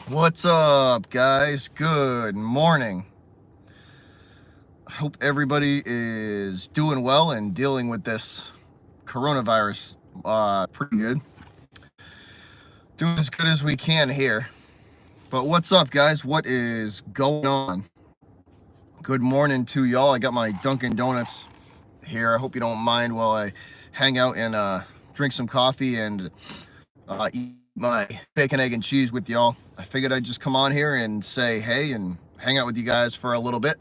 What's up, guys? Good morning. Hope everybody is doing well and dealing with this coronavirus pretty good. Doing as good as we can here. But what's up, guys? What is going on? Good morning to y'all. I got my Dunkin' Donuts here. I hope you don't mind while I hang out and drink some coffee and eat my bacon, egg, and cheese with y'all. I figured I'd just come on here and say hey and hang out with you guys for a little bit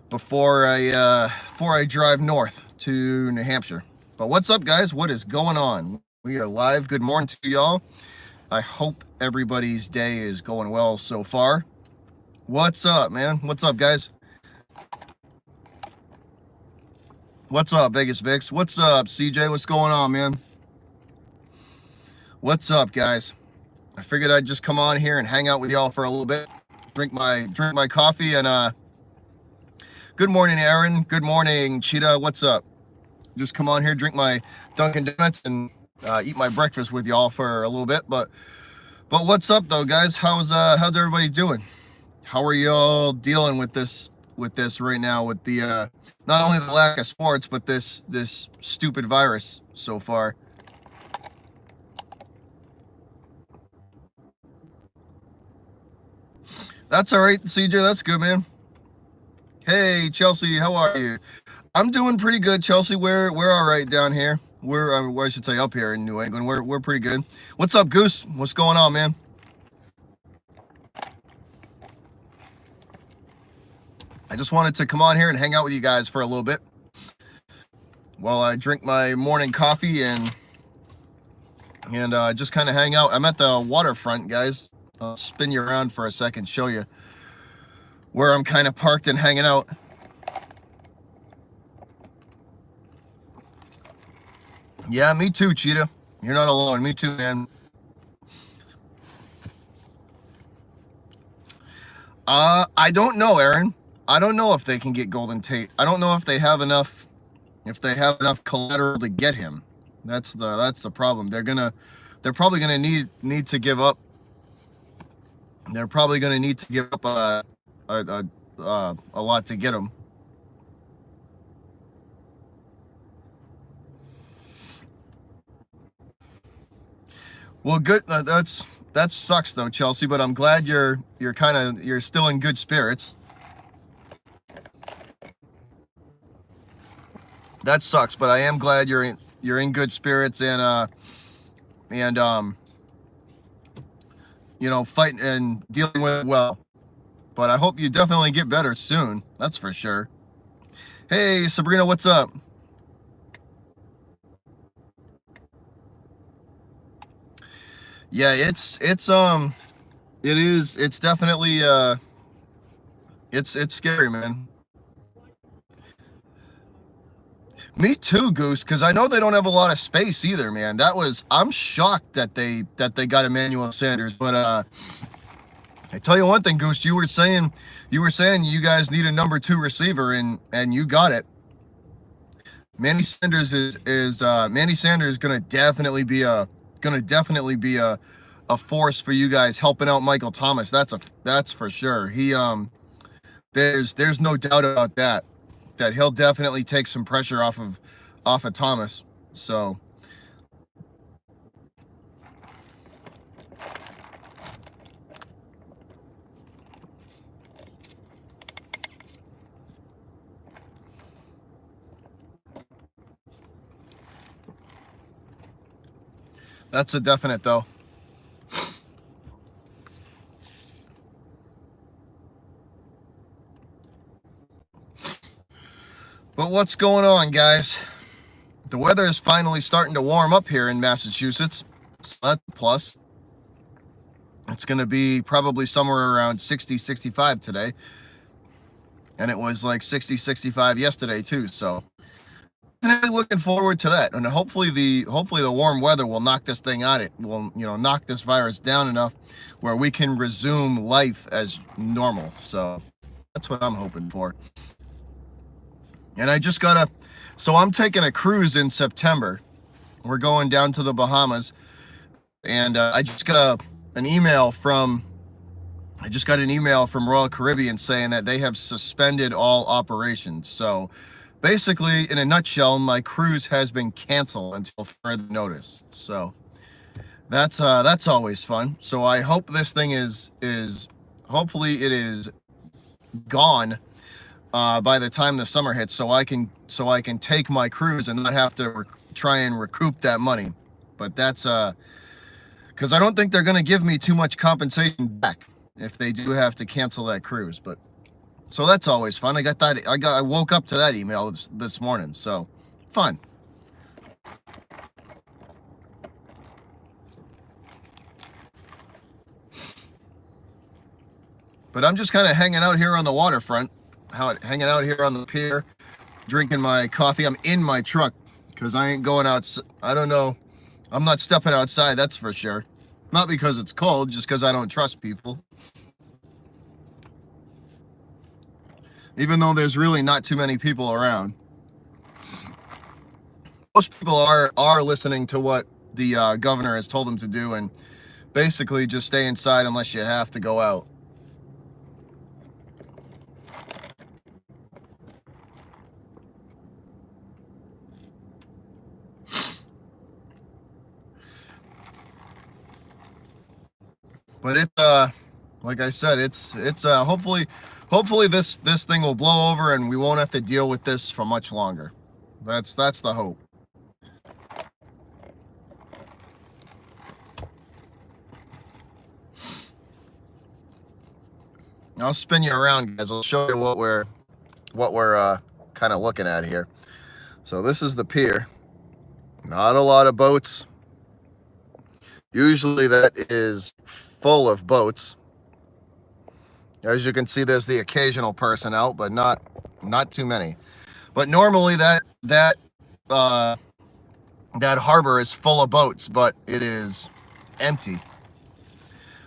before I drive north to New Hampshire. But what's up, guys? What is going on? We are live. Good morning to y'all. I hope everybody's day is going well so far. What's up, man? What's up, guys? What's up, Vegas Vix? What's up, CJ? What's going on, man? What's up, guys? I figured I'd just come on here and hang out with y'all for a little bit, drink my coffee, and good morning, Aaron. Good morning, Cheetah. What's up? Just come on here, drink my Dunkin' Donuts, and eat my breakfast with y'all for a little bit. But what's up, though, guys? How's everybody doing? How are y'all dealing with this right now? With the not only the lack of sports, but this stupid virus so far. That's all right, CJ. That's good, man. Hey, Chelsea, how are you? I'm doing pretty good, Chelsea. We're all right down here. We're I should say up here in New England. We're pretty good. What's up, Goose? What's going on, man? I just wanted to come on here and hang out with you guys for a little bit while I drink my morning coffee and just kind of hang out. I'm at the waterfront, guys. I'll spin you around for a second, show you where I'm kind of parked and hanging out. Yeah, me too, Cheetah. You're not alone. Me too, man. I don't know, Aaron. I don't know if they can get Golden Tate. I don't know if they have enough collateral to get him. That's the problem. They're probably gonna need to give up. They're probably gonna need to give up a lot to get him. Well, good. That sucks though, Chelsea. But I'm glad you're still in good spirits. That sucks, but I am glad you're in good spirits and fighting and dealing with it well. But I hope you definitely get better soon. That's for sure. Hey, Sabrina, what's up? Yeah, it's definitely it's scary, man. Me too, Goose, because I know they don't have a lot of space either, man. I'm shocked that they got Emmanuel Sanders, but I tell you one thing, Goose, you were saying you guys need a number 2 receiver, and you got it. Manny Sanders is gonna definitely be a force for you guys helping out Michael Thomas. That's for sure. There's no doubt about that he'll definitely take some pressure off of Thomas. So that's a definite, though. But what's going on, guys? The weather is finally starting to warm up here in Massachusetts. So that's a plus. It's going to be probably somewhere around 60, 65 today. And it was like 60, 65 yesterday too. So I'm looking forward to that. And hopefully the warm weather will knock this thing out. It will, knock this virus down enough where we can resume life as normal. So that's what I'm hoping for. And so I'm taking a cruise in September. We're going down to the Bahamas, and I just got an email from I just got an email from Royal Caribbean saying that they have suspended all operations. So basically, in a nutshell, my cruise has been canceled until further notice. So that's always fun. So I hope this thing is hopefully it is gone by the time the summer hits, so I can take my cruise and not have to try and recoup that money. But that's because I don't think they're going to give me too much compensation back if they do have to cancel that cruise. But so that's always fun. I woke up to that email this morning, so fun. But I'm just kind of hanging out here on the waterfront, hanging out here on the pier, drinking my coffee. I'm in my truck because I ain't going out. I don't know. I'm not stepping outside, that's for sure. Not because it's cold, just because I don't trust people. Even though there's really not too many people around. Most people are listening to what the governor has told them to do and basically just stay inside unless you have to go out. But like I said, it's hopefully this thing will blow over and we won't have to deal with this for much longer. That's the hope. I'll spin you around, guys. I'll show you what we're kind of looking at here. So this is the pier. Not a lot of boats. Usually that is full of boats. As you can see, there's the occasional person out, but not too many. But normally that harbor is full of boats, but it is empty.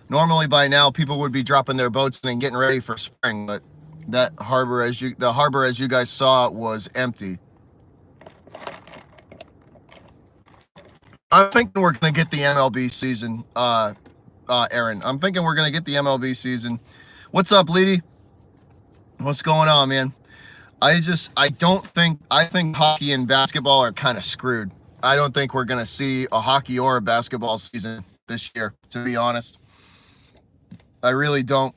Normally by now people would be dropping their boats and getting ready for spring, but that harbor, as you guys saw, was empty. I'm thinking we're gonna get the MLB season, Aaron. I'm thinking we're gonna get the MLB season. What's up, Leedy? What's going on, man? I think hockey and basketball are kind of screwed. I don't think we're gonna see a hockey or a basketball season this year, to be honest. I really don't.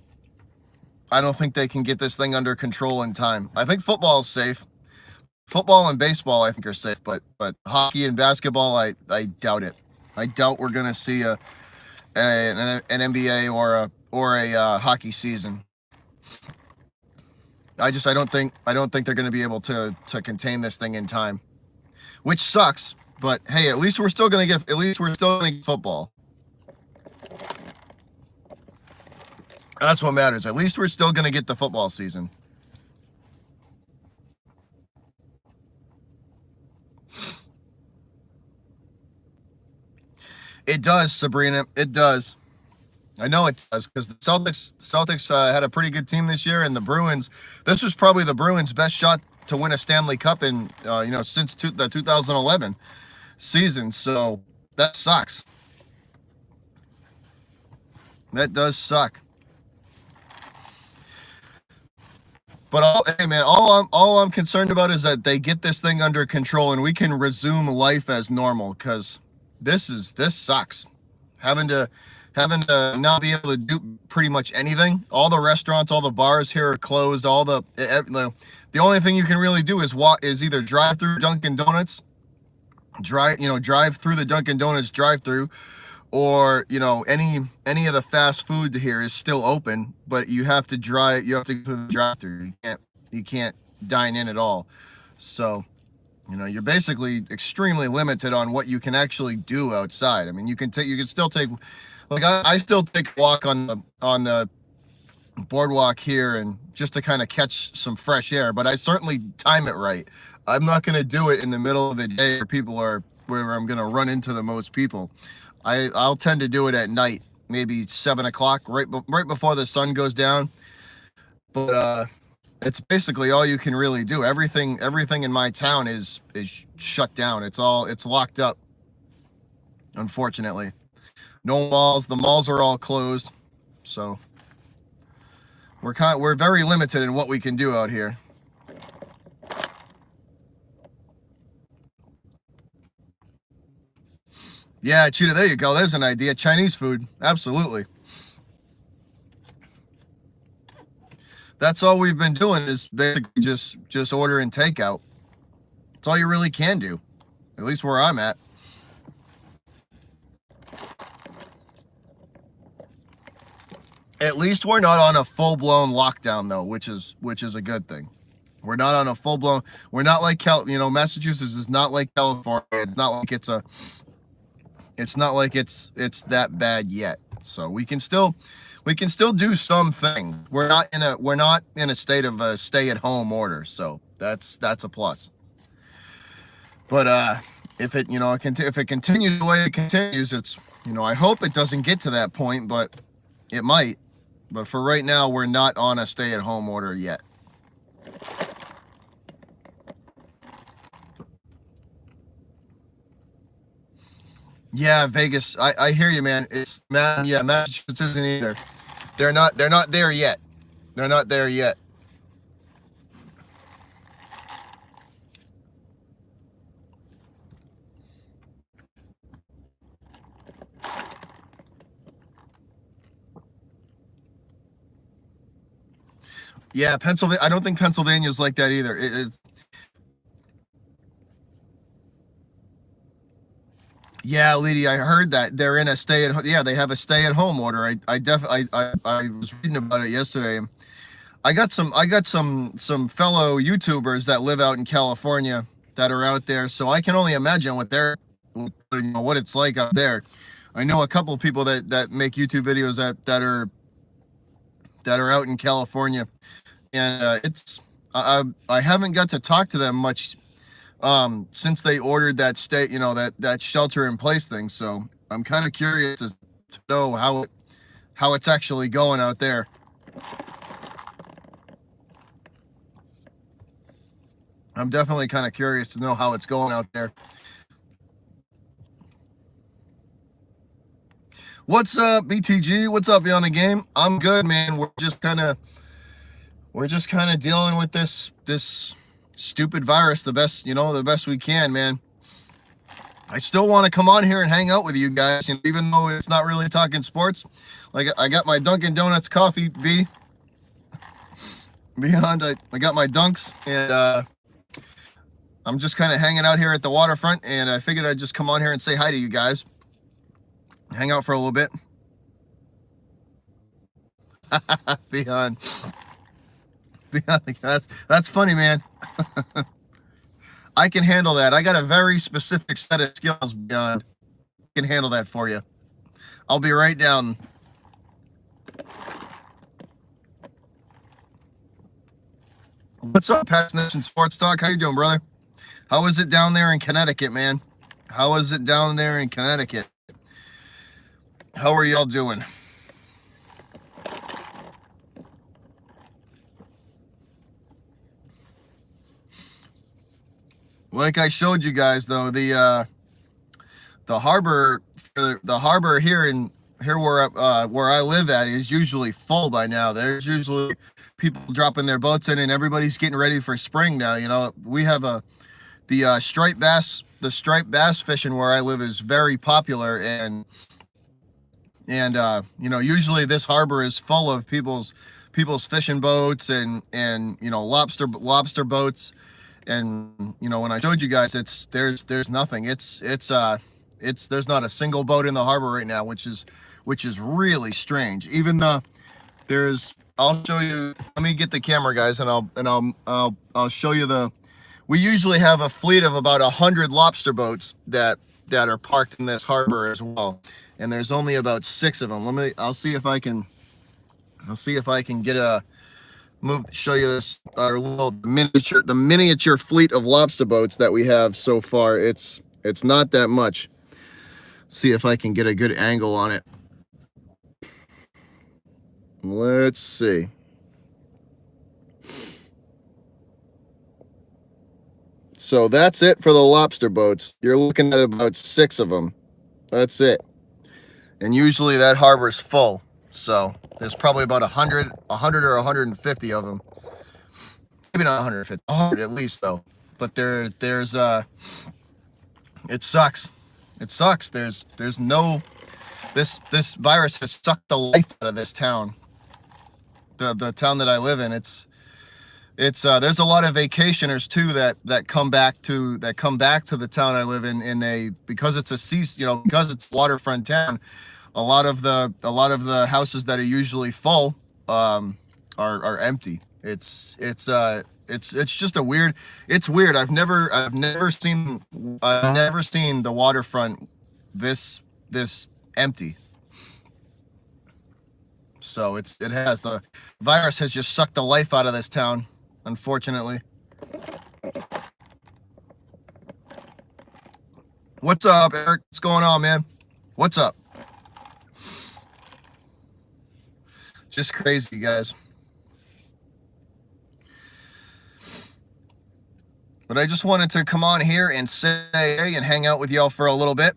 I don't think they can get this thing under control in time. I think football is safe. Football and baseball, I think, are safe, but hockey and basketball, I doubt it. I doubt we're gonna see an NBA or a hockey season. I don't think they're gonna be able to contain this thing in time, which sucks. But hey, at least we're still gonna get football. That's what matters. At least we're still gonna get the football season. It does, Sabrina. It does. I know it does, because the Celtics had a pretty good team this year, and the Bruins. This was probably the Bruins' best shot to win a Stanley Cup in since the 2011 season. So that sucks. That does suck. But all I'm concerned about is that they get this thing under control and we can resume life as normal, because this sucks. Having to not be able to do pretty much anything. All the restaurants, all the bars here are closed. The only thing you can really do is either drive through Dunkin' Donuts, drive through the Dunkin' Donuts drive-through, or any of the fast food here is still open, but you have to go to the drive-through. You can't dine in at all. So you're basically extremely limited on what you can actually do outside. I mean, you can still take, like I still take a walk on the boardwalk here, and just to kind of catch some fresh air, but I certainly time it right. I'm not going to do it in the middle of the day where I'm going to run into the most people. I'll tend to do it at night, maybe 7 o'clock, right before the sun goes down. But it's basically all you can really do. Everything in my town is shut down. It's locked up, unfortunately. No malls. The malls are all closed. So we're very limited in what we can do out here. Yeah, Cheetah, there you go. There's an idea. Chinese food. Absolutely. That's all we've been doing is basically just order and takeout. That's all you really can do. At least where I'm at. At least we're not on a full-blown lockdown though, which is a good thing. We're not on a full-blown. We're not like Massachusetts is not like California. It's not like it's that bad yet. So we can still do some things. We're not in a state of a stay-at-home order. So that's a plus. But if it if it continues the way it continues, it's I hope it doesn't get to that point, but it might. But for right now, we're not on a stay-at-home order yet. Yeah, Vegas. I hear you, man. Yeah, Massachusetts isn't either. They're not there yet. They're not there yet. Yeah, Pennsylvania. I don't think Pennsylvania's like that either. Yeah, Leedy, I heard that they're in a stay-at-home. Yeah, they have a stay-at-home order. I was reading about it yesterday. I got some fellow YouTubers that live out in California that are out there, so I can only imagine what it's like out there. I know a couple of people that make YouTube videos that are out in California, and I haven't got to talk to them much since they ordered that that shelter in place thing. So I'm kind of curious to know how it's actually going out there. I'm definitely kind of curious to know how it's going out there. What's up, BTG? What's up, Beyond the Game? I'm good, man. We're just kind of dealing with this stupid virus the best we can, man. I still want to come on here and hang out with you guys, even though it's not really talking sports. Like, I got my Dunkin' Donuts coffee, Beyond. I got my Dunks, and I'm just kind of hanging out here at the waterfront, and I figured I'd just come on here and say hi to you guys. Hang out for a little bit. Beyond, that's funny, man. I can handle that. I got a very specific set of skills, Beyond. I can handle that for you. I'll be right down. What's up, Pats Nation Sports Talk? How you doing, brother? How is it down there in Connecticut, man? How is it down there in Connecticut? How are y'all doing? Like I showed you guys, though, the harbor here where I live at is usually full by now. There's usually people dropping their boats in, and everybody's getting ready for spring now. We have the striped bass fishing where I live is very popular, and usually this harbor is full of people's fishing boats and lobster boats. And when I showed you guys, there's nothing. There's not a single boat in the harbor right now, which is really strange. Even I'll show you. Let me get the camera, guys, and I'll show you we usually have a fleet of about 100 lobster boats that are parked in this harbor as well, and there's only about 6 of them. I'll see if I can get show you this the miniature fleet of lobster boats that we have so far. It's not that much. See if I can get a good angle on it. Let's see. So that's it for the lobster boats. You're looking at about 6 of them. That's it. And usually that harbor's full. So there's probably about 100 or 150 of them. Maybe not 150, 100 at least though. But there's it sucks. It sucks. There's no, this virus has sucked the life out of this town. The town that I live in. It's there's a lot of vacationers too that come back to the town I live in, and because it's because it's a waterfront town, a lot of the houses that are usually full are empty. It's just a weird. It's weird. I've never seen the waterfront this empty. So the virus has just sucked the life out of this town, unfortunately. What's up, Eric? What's going on, man? What's up? Just crazy, guys. But I just wanted to come on here and say hey and hang out with y'all for a little bit.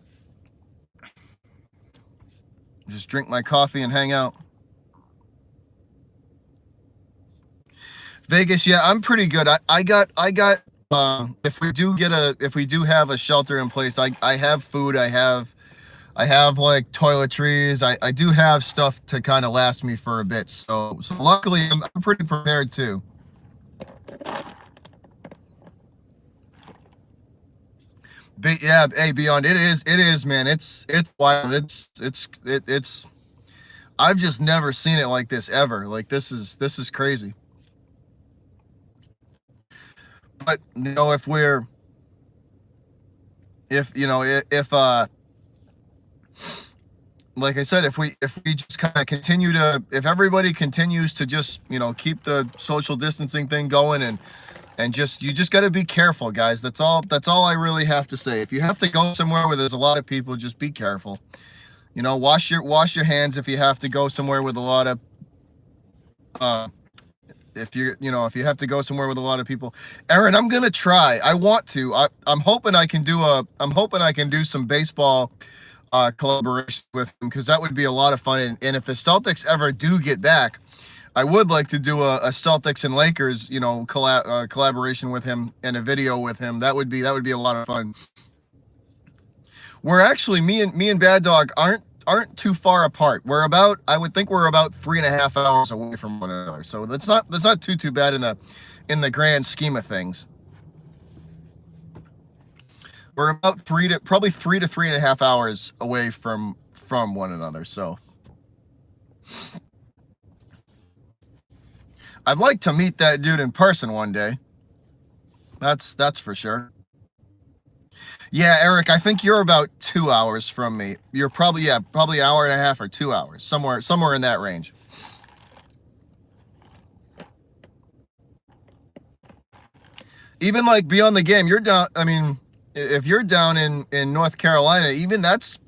Just drink my coffee and hang out. Vegas, yeah, I'm pretty good. I got if we do have a shelter in place, I have food, I have like toiletries, I do have stuff to kind of last me for a bit. So luckily I'm pretty prepared too. But yeah, hey Beyond, it is man, it's wild. It's I've just never seen it like this ever. Like this is crazy. But if like I said, if we just kind of if everybody continues to just keep the social distancing thing going, and you just got to be careful, guys. That's all I really have to say. If you have to go somewhere where there's a lot of people, just be careful. Wash your hands if you have to go somewhere with a lot of if you have to go somewhere with a lot of people. Aaron, I'm gonna try. I want to. I'm hoping I can do some baseball collaboration with him, because that would be a lot of fun. And if the Celtics ever do get back, I would like to do a Celtics and Lakers collaboration with him and a video with him. That would be a lot of fun. We're actually me and Bad Dog aren't too far apart. I would think we're about 3.5 hours away from one another. So that's not too bad in the grand scheme of things. We're about probably 3 to 3.5 hours away from one another. So I'd like to meet that dude in person one day. That's for sure. Yeah, Eric, I think you're about 2 hours from me. You're probably an hour and a half or 2 hours, somewhere in that range. Even like beyond the game, you're down. I mean, if you're down in North Carolina, even that's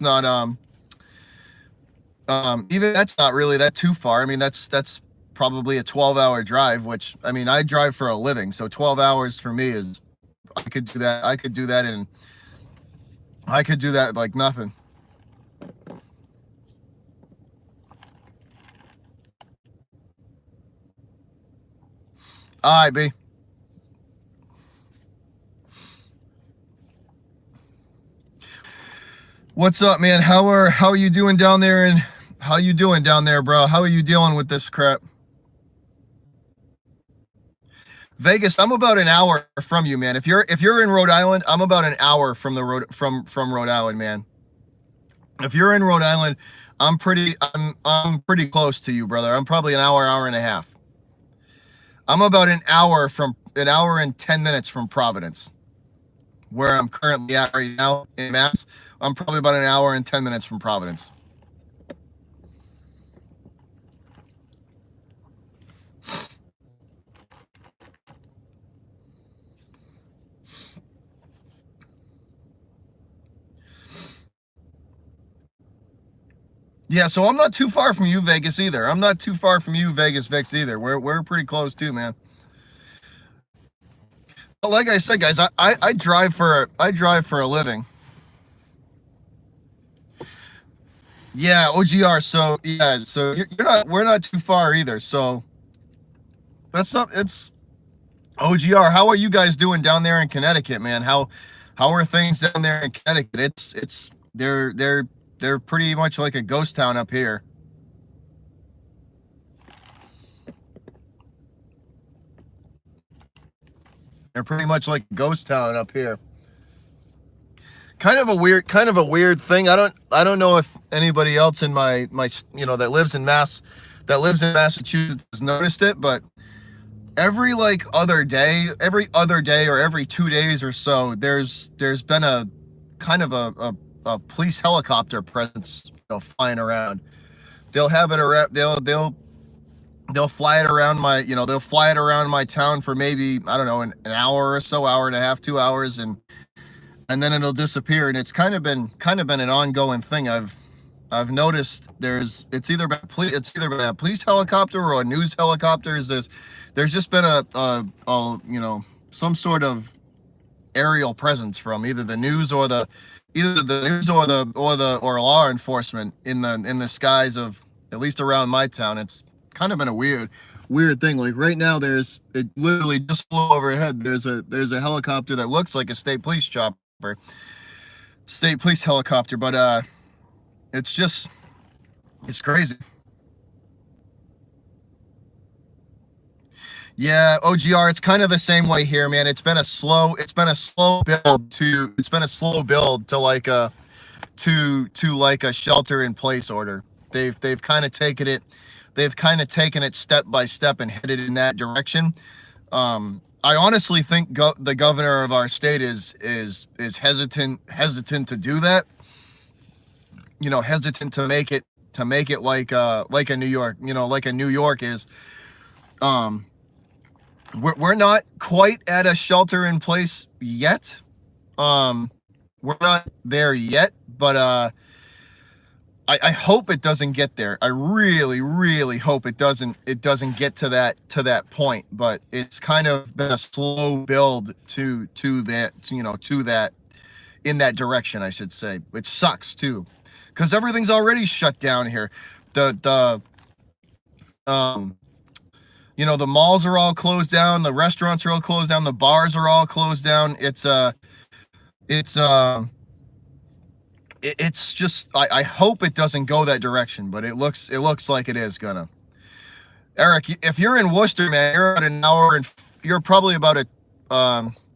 not even that's not really that too far. I mean, that's probably a 12-hour drive, which, I mean, I drive for a living, so 12 hours for me is, I could do that like nothing. All right, B. What's up, man? How are you doing down there? And how you doing down there, bro? How are you dealing with this crap? Vegas, I'm about an hour from you, man. If you're in Rhode Island, I'm about an hour from Rhode Island, man. If you're in Rhode Island, I'm pretty close to you, brother. I'm probably an hour and a half. I'm about an hour and 10 minutes from Providence, where I'm currently at right now in Mass. I'm probably about an hour and 10 minutes from Providence. Yeah, so I'm not too far from you, Vegas, either. I'm not too far from you, Vegas, Vex, either. We're pretty close too, man. But like I said, guys, I drive for a living. Yeah, OGR. So yeah, so you're not. We're not too far either. So that's not. It's OGR. How are you guys doing down there in Connecticut, man? How are things down there in Connecticut? It's they're pretty much like a ghost town up here. They're pretty much like a ghost town up here. Kind of a weird thing. I don't know if anybody else in my that lives in Massachusetts has noticed it, but every other day or every 2 days or so, there's been a kind of a police helicopter presence, flying around. They'll have it around. They'll fly it around they'll fly it around my town for maybe, I don't know, an hour or so, hour and a half, 2 hours, and then it'll disappear. And it's kind of been an ongoing thing. I've noticed it's either been a police helicopter or a news helicopter. There's just been a some sort of aerial presence from either the news or law enforcement in the skies of, at least around my town. It's kind of been a weird thing. Like right now, it literally just flew overhead. There's a helicopter that looks like a state police helicopter, but it's crazy. Yeah, OGR, it's kind of the same way here, man. It's been a slow build to like a shelter in place order. They've kind of taken it step by step and headed in that direction. I honestly think the governor of our state is hesitant to do that. Hesitant to make it like a New York, like a New York is. We're not quite at a shelter in place yet. We're not there yet, but I hope it doesn't get there. I really, really hope it doesn't get to that point. But it's kind of been a slow build to that in that direction, I should say. It sucks too, because everything's already shut down here. The malls are all closed down, the restaurants are all closed down, the bars are all closed down. It's just, I hope it doesn't go that direction, but it looks like it is gonna. Eric, if you're in Worcester, man, you're about an hour, and you're probably about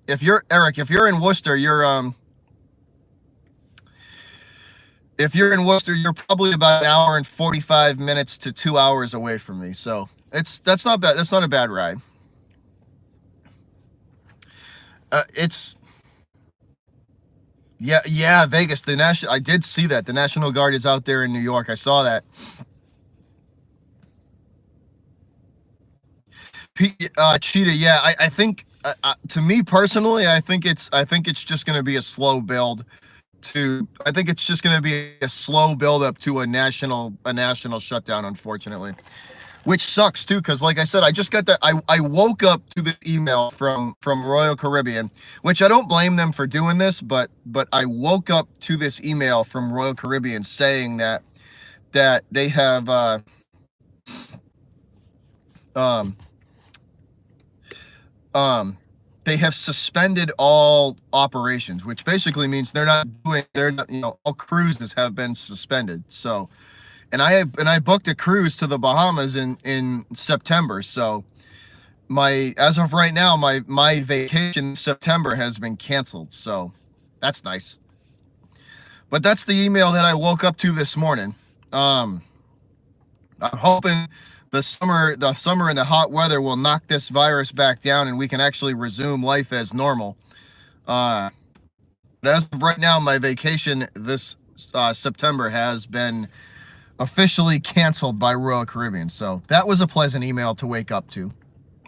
if you're in Worcester, you're probably about an hour and 45 minutes to 2 hours away from me. So that's not bad. That's not a bad ride. Yeah, Vegas. I did see that. The National Guard is out there in New York. I saw that. Cheetah. Yeah, I think to me personally, I think it's just going to be a slow build. I think it's just going to be a slow build up to a national shutdown, unfortunately. Which sucks too, because like I said, I just got that. I woke up to the email from Royal Caribbean, which I don't blame them for doing this, but I woke up to this email from Royal Caribbean saying that they have they have suspended all operations, which basically means all cruises have been suspended. So. And I booked a cruise to the Bahamas in September. So as of right now, my vacation in September has been canceled. So that's nice. But that's the email that I woke up to this morning. I'm hoping the summer and the hot weather will knock this virus back down and we can actually resume life as normal. But as of right now, my vacation this September has been officially canceled by Royal Caribbean. So that was a pleasant email to wake up to.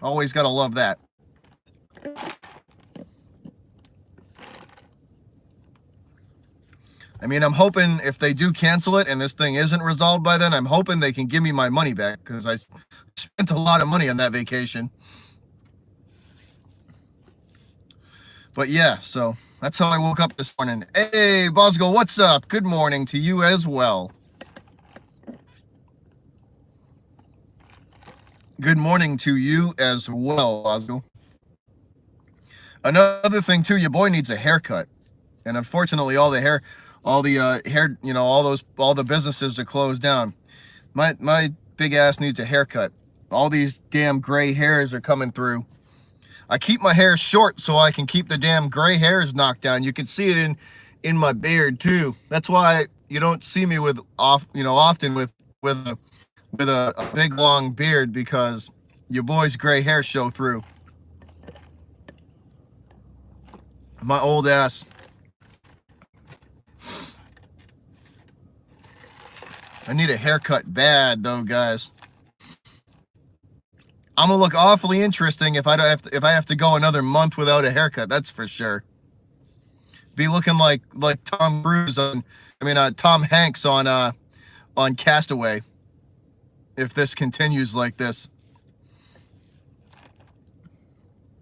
Always gotta love that. I mean, I'm hoping if they do cancel it and this thing isn't resolved by then, I'm hoping they can give me my money back, because I spent a lot of money on that vacation. But yeah, so that's how I woke up this morning. Hey, Bosco, what's up? Good morning to you as well. Good morning to you as well, Osgo. Another thing too, your boy needs a haircut, and unfortunately, all the hair, all the businesses are closed down. My big ass needs a haircut. All these damn gray hairs are coming through. I keep my hair short so I can keep the damn gray hairs knocked down. You can see it in my beard too. That's why you don't see me often with a big long beard, because your boy's gray hair show through. My old ass. I need a haircut bad though, guys. I'm gonna look awfully interesting if I have to go another month without a haircut. That's for sure. Be looking like Tom Cruise Tom Hanks on Castaway. If this continues like this,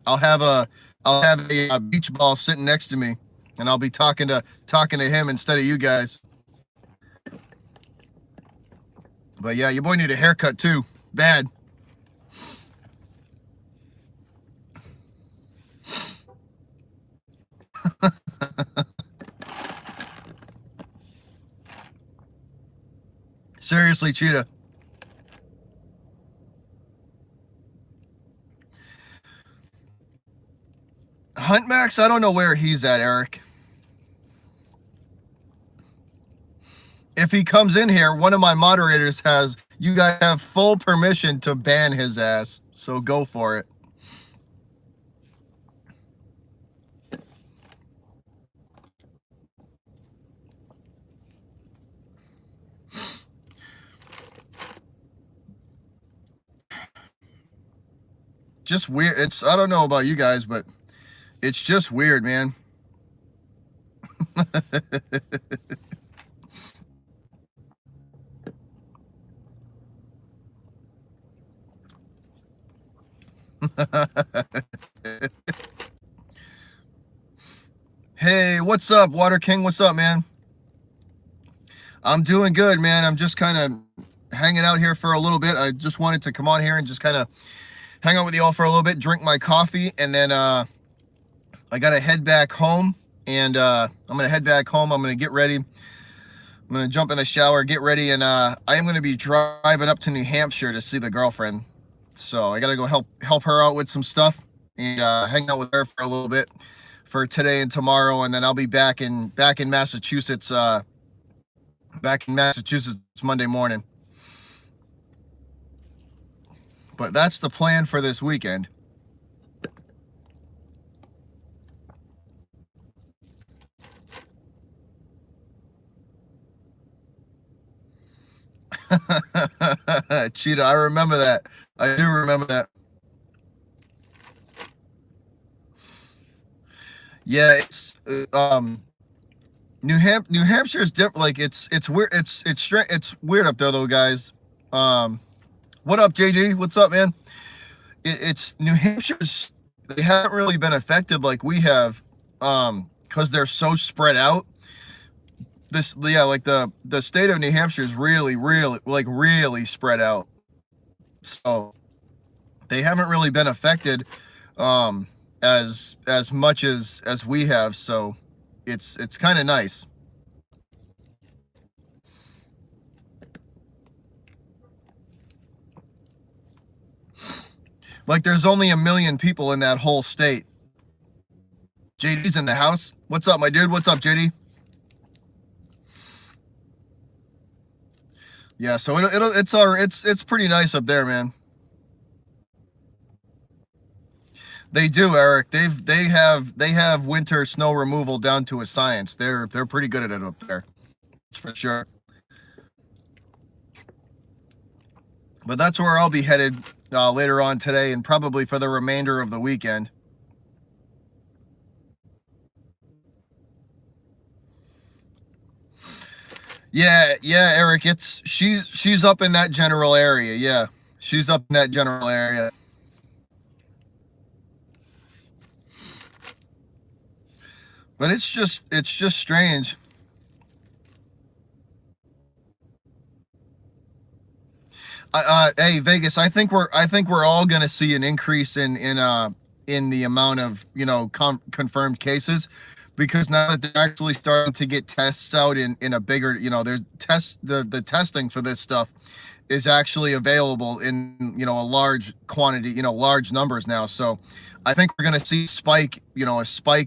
I'll have a beach ball sitting next to me, and I'll be talking to him instead of you guys. But yeah, your boy need a haircut too, bad. Seriously, Cheetah. Hunt Max, I don't know where he's at, Eric. If he comes in here, one of my moderators you guys have full permission to ban his ass. So go for it. Just weird. I don't know about you guys, but it's just weird, man. Hey, what's up, Water King? What's up, man? I'm doing good, man. I'm just kind of hanging out here for a little bit. I just wanted to come on here and just kind of hang out with you all for a little bit, drink my coffee, and then I got to head back home. And I'm going to head back home. I'm going to get ready. I'm going to jump in the shower, get ready, and I am going to be driving up to New Hampshire to see the girlfriend. So I got to go help her out with some stuff and hang out with her for a little bit for today and tomorrow, and then I'll be back in Massachusetts Monday morning. But that's the plan for this weekend. Cheetah, I remember that. I do remember that. Yeah, it's New Hampshire is different. Like it's weird. It's weird up there though, guys. What up, JD? What's up, man? It's New Hampshire's. They haven't really been affected like we have, because they're so spread out. Like the state of New Hampshire is really spread out. So they haven't really been affected as much as we have. So it's kind of nice. Like there's only 1 million people in that whole state. JD's in the house. What's up, my dude? What's up, JD? Yeah, so it's pretty nice up there, man. They do, Eric. They have winter snow removal down to a science. They're pretty good at it up there. That's for sure. But that's where I'll be headed later on today and probably for the remainder of the weekend. Yeah, Eric. She's up in that general area. Yeah, she's up in that general area. But it's just strange. Hey Vegas, I think we're all gonna see an increase in the amount of confirmed cases, because now that they're actually starting to get tests out in a bigger, there's the testing for this stuff is actually available in a large quantity, large numbers now. So I think we're going to see a spike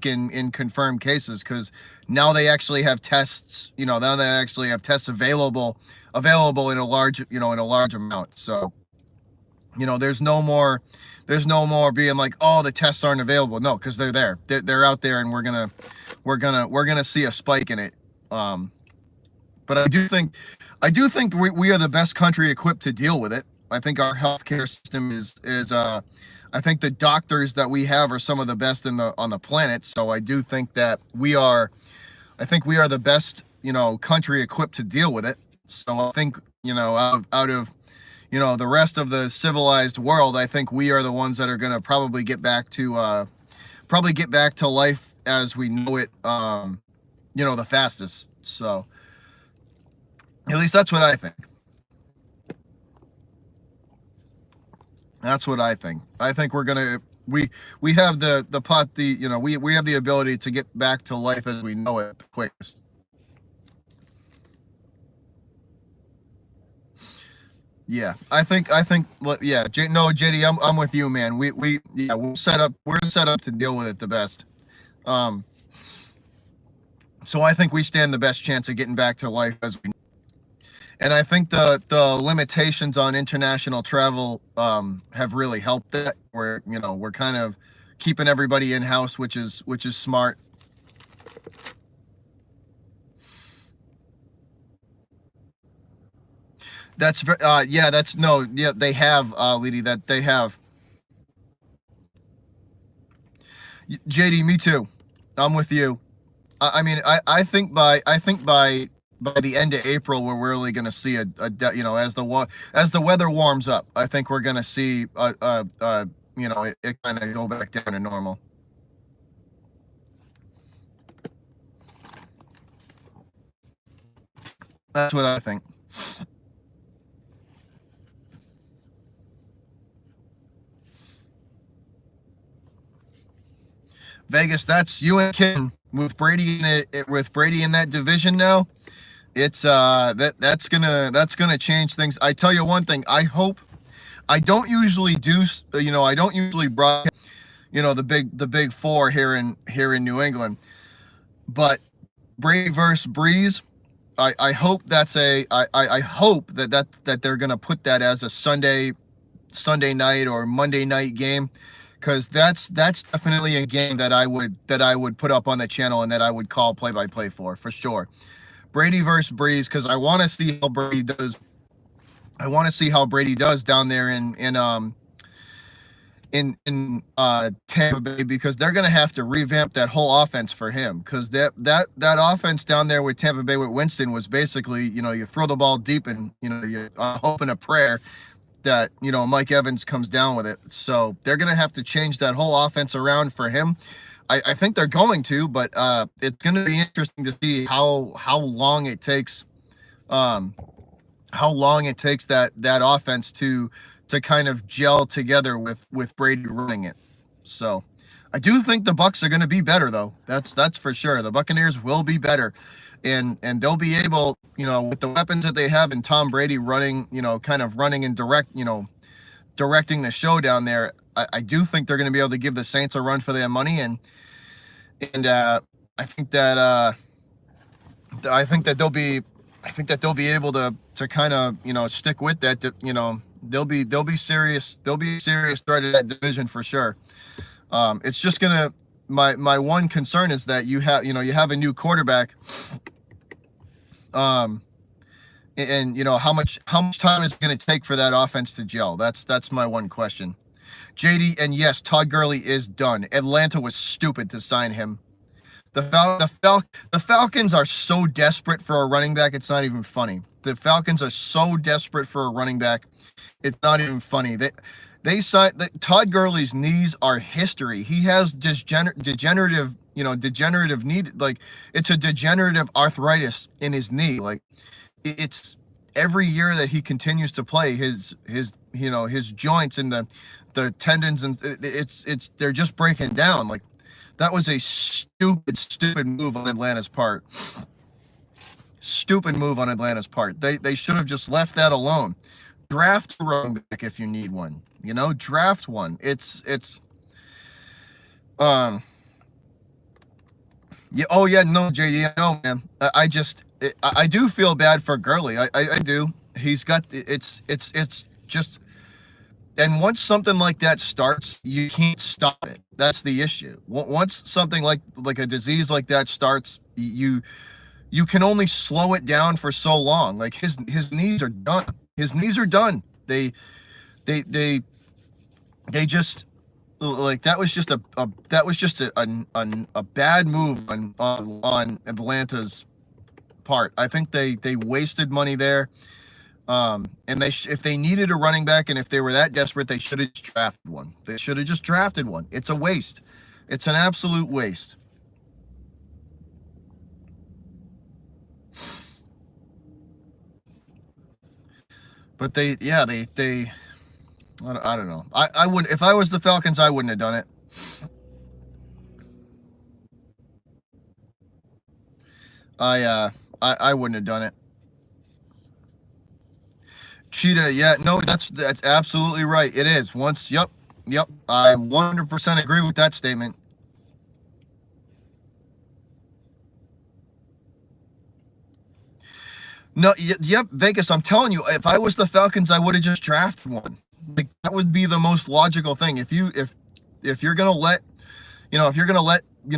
in confirmed cases, because now they actually have tests, now they actually have tests available in a large amount. So there's no more being like, oh, the tests aren't available. No, because they're there. They're out there, and we're gonna see a spike in it. But I do think we are the best country equipped to deal with it. I think our healthcare system is I think the doctors that we have are some of the best on the planet. So I think we are the best, country equipped to deal with it. So I think, out of the rest of the civilized world, I think we are the ones that are going to probably get back to life as we know it, the fastest. So at least that's what I think. That's what I think. I think we have the pot the we have the ability to get back to life as we know it the quickest. Yeah, I think yeah, no, JD, I'm with you, man. We're set up to deal with it the best. Um, so I think we stand the best chance of getting back to life as we. And I think the limitations on international travel have really helped that. We're kind of keeping everybody in house, which is smart. Yeah, that's no, yeah, they have, Lady, that they have. JD, me too. I'm with you. I mean, I think by the end of April, we're really going to see as the weather warms up. I think we're going to see it kind of go back down to normal. That's what I think. Vegas, that's you and Kim with Brady in that division now. It's that's gonna change things. I tell you one thing. I don't usually I don't usually broadcast the big four here in New England, but Brady versus Breeze. I hope I hope that they're gonna put that as a Sunday night or Monday night game, because that's definitely a game that I would put up on the channel and that I would call play by play for sure. Brady versus Breeze, because I want to see how Brady does. I want to see how Brady does down there in Tampa Bay, because they're gonna have to revamp that whole offense for him, because that offense down there with Tampa Bay with Winston was basically, you throw the ball deep, and you hope in a prayer that Mike Evans comes down with it. So they're gonna have to change that whole offense around for him. I think they're going to, but it's going to be interesting to see how long it takes, that offense to kind of gel together with Brady running it. So I do think the Bucks are going to be better, though. That's for sure. The Buccaneers will be better, and they'll be able, with the weapons that they have, and Tom Brady running, kind of running and directing the show down there. I do think they're going to be able to give the Saints a run for their money, and I think that they'll be able to kind of stick with that. They'll be serious. They'll be a serious threat in that division for sure. It's just gonna. My one concern is that you have a new quarterback. And how much time is it going to take for that offense to gel? That's my one question. JD, and yes, Todd Gurley is done. Atlanta was stupid to sign him. The Falcons are so desperate for a running back, it's not even funny. The Falcons are so desperate for a running back, it's not even funny. They signed Todd Gurley's knees are history. He has degenerative knee, like it's a degenerative arthritis in his knee. Like it's every year that he continues to play, his joints and the tendons, and they're just breaking down. Like, that was a stupid move on Atlanta's part. Stupid move on Atlanta's part. They should have just left that alone. Draft a running back if you need one. Draft one. Yeah. Oh yeah. No, JD. No, man. I do feel bad for Gurley. I do. He's got it's just. And once something like that starts, you can't stop it. That's the issue. Once something like a disease like that starts, you can only slow it down for so long. Like, his knees are done. His knees are done. They just, like, that was just a bad move on Atlanta's part. I think they wasted money there. And if they needed a running back, and if they were that desperate, they should have just drafted one. They should have just drafted one. It's a waste. It's an absolute waste. But I don't know. I would, if I was the Falcons, I wouldn't have done it. I wouldn't have done it. Cheetah, yeah, no, that's absolutely right. It is. Yep. I 100% agree with that statement. No, yep, Vegas, I'm telling you, if I was the Falcons, I would have just drafted one. Like, that would be the most logical thing. If you're gonna let, if you're gonna let, if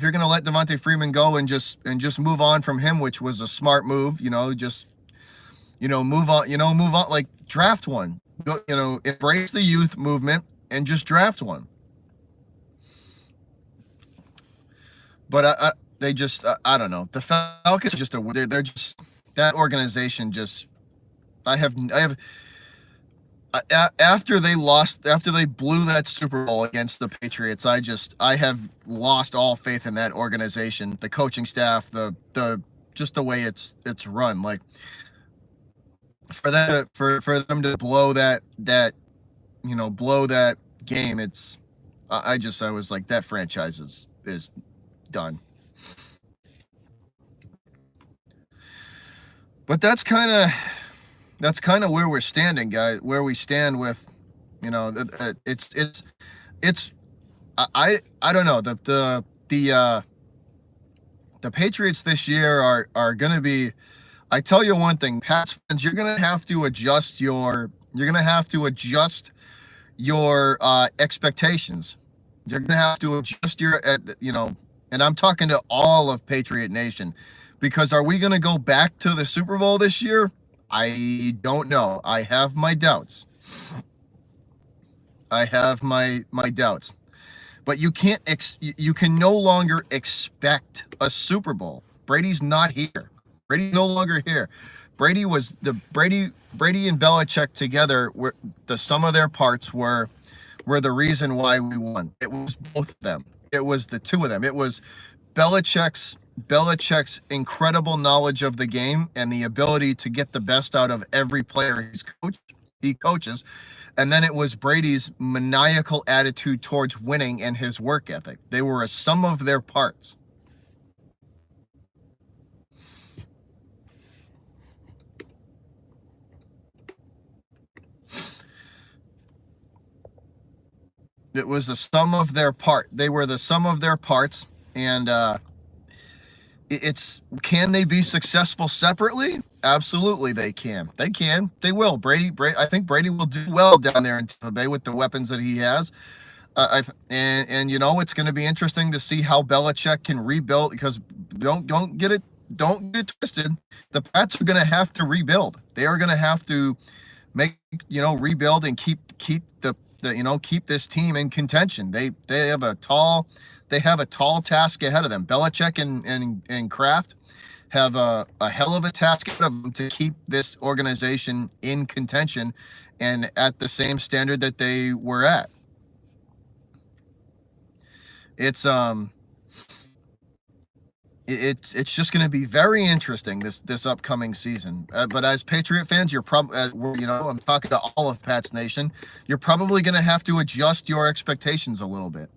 you're gonna let Devontae Freeman go and just move on from him, which was a smart move, just move on, like, draft one. Go, embrace the youth movement and just draft one. But they just, I don't know. The Falcons are just they're just, that organization just, after they blew that Super Bowl against the Patriots, I have lost all faith in that organization, the coaching staff, just the way it's run. Like, for them to blow that game, I was like, that franchise is done. But that's kind of where we're standing, guys. Where we stand with, I don't know, the Patriots this year are going to be. I tell you one thing, Pats fans, you're going to have to adjust your expectations. You're going to have to adjust your, and I'm talking to all of Patriot Nation, because are we going to go back to the Super Bowl this year? I don't know. I have my doubts. But you can no longer expect a Super Bowl. Brady's not here. Brady's no longer here. Brady and Belichick together were the sum of their parts were the reason why we won. It was both of them. It was the two of them. It was Belichick's incredible knowledge of the game and the ability to get the best out of every player he coaches. And then it was Brady's maniacal attitude towards winning and his work ethic. They were a sum of their parts. It was the sum of their part. They were the sum of their parts, and can they be successful separately? Absolutely, they can. They will. Brady. I think Brady will do well down there in Tampa Bay with the weapons that he has. It's going to be interesting to see how Belichick can rebuild, because don't get it twisted. The Pats are going to have to rebuild. They are going to have to rebuild and keep this team in contention. They have a tall task ahead of them. Belichick and Kraft have a hell of a task ahead of them to keep this organization in contention and at the same standard that they were at. It's it's just going to be very interesting this upcoming season. But as Patriot fans, you're probably I'm talking to all of Pats Nation. You're probably going to have to adjust your expectations a little bit.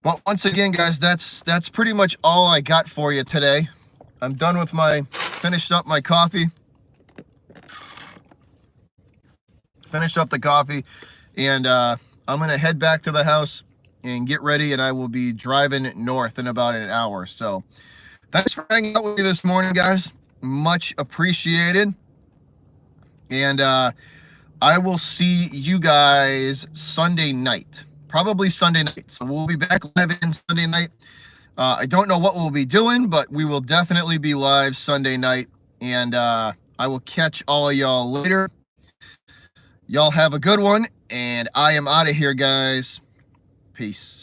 But once again, guys, that's pretty much all I got for you today. I'm done with finished up my coffee. Finished up the coffee, and I'm gonna head back to the house and get ready, and I will be driving north in about an hour. So thanks for hanging out with me this morning, guys. Much appreciated. And I will see you guys Sunday night. Probably Sunday night. So we'll be back live in Sunday night. I don't know what we'll be doing, but we will definitely be live Sunday night. And I will catch all of y'all later. Y'all have a good one. And I am out of here, guys. Peace.